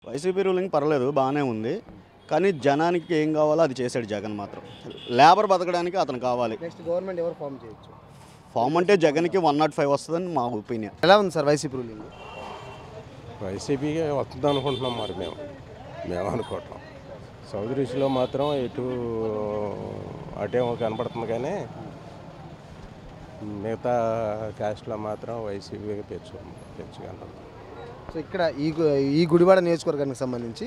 YCP ruling పర్లేదు బాగానే ఉంది, కానీ జనానికి ఏం కావాలో అది చేశాడు జగన్ మాత్రం. లేబర్ బతకడానికి అతను కావాలి. నెక్స్ట్ గవర్నమెంట్ ఎవరు ఫామ్ చేయొచ్చు? ఫామ్ అంటే జగన్కి 105 వస్తుందని మా ఒపీనియన్. ఎలా ఉంది సార్ వైసీపీ రూలింగ్? వైసీపీగా వస్తుంది అనుకుంటున్నాం, మరి మేము అనుకోవటం. సౌత్ ఈస్ట్లో మాత్రం ఎటు అటేమో కనపడుతుంది, కానీ మిగతా క్యాస్ట్లో మాత్రం వైసీపీగా పెంచుకున్నాం. సో ఇక్కడ ఈ గుడివాడ నియోజకవర్గానికి సంబంధించి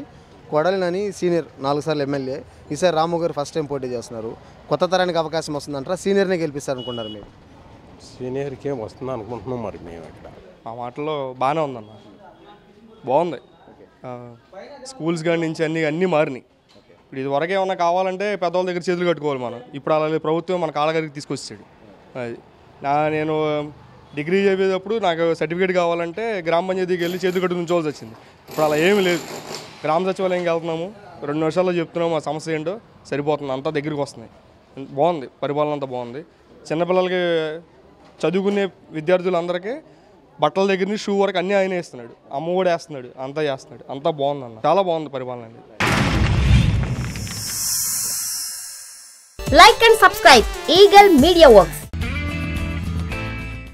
కొడాలినాని సీనియర్ 4 సార్లు ఎమ్మెల్యే, ఈసారి రాము గారు ఫస్ట్ టైం పోటీ చేస్తున్నారు. కొత్త తరానికి అవకాశం వస్తుందంటారా? సీనియర్నే గెలిపిస్తారు అనుకున్నారు మీరు? సీనియర్కే వస్తుంది అనుకుంటున్నాం, మరి మేము ఇక్కడ. ఆ మాటల్లో బాగానే ఉందన్న, బాగుంది. స్కూల్స్ కాడి నుంచి అన్నీ మారినాయి. ఇప్పుడు ఇది వరకు ఏమన్నా కావాలంటే పెద్దవాళ్ళ దగ్గర చేతులు కట్టుకోవాలి మనం. ఇప్పుడు అలా ప్రభుత్వం మన కాళ్ళగారికి తీసుకొచ్చాడు. అది నేను డిగ్రీ చదివేటప్పుడు నాకు సర్టిఫికేట్ కావాలంటే గ్రామ పంచాయతీకి వెళ్ళి చేతులు కట్టు ఉంచవలసి వచ్చింది. ఇప్పుడు అలా ఏమీ లేదు. గ్రామ సచివాలయంకి వెళ్తున్నాము, 2 నిమిషాల్లో చెప్తున్నాము ఆ సమస్య ఏంటో, సరిపోతుంది, అంతా దగ్గరికి వస్తున్నాయి. బాగుంది, పరిపాలన అంతా బాగుంది. చిన్నపిల్లలకి చదువుకునే విద్యార్థులందరికీ బట్టల దగ్గర నుంచి షూ వరకు అన్నీ ఆయన వేస్తున్నాడు, అమ్మ కూడా వేస్తున్నాడు, అంతా చేస్తున్నాడు, అంతా బాగుంది అన్న, చాలా బాగుంది పరిపాలన అండి. Like and subscribe Eagle Media Works.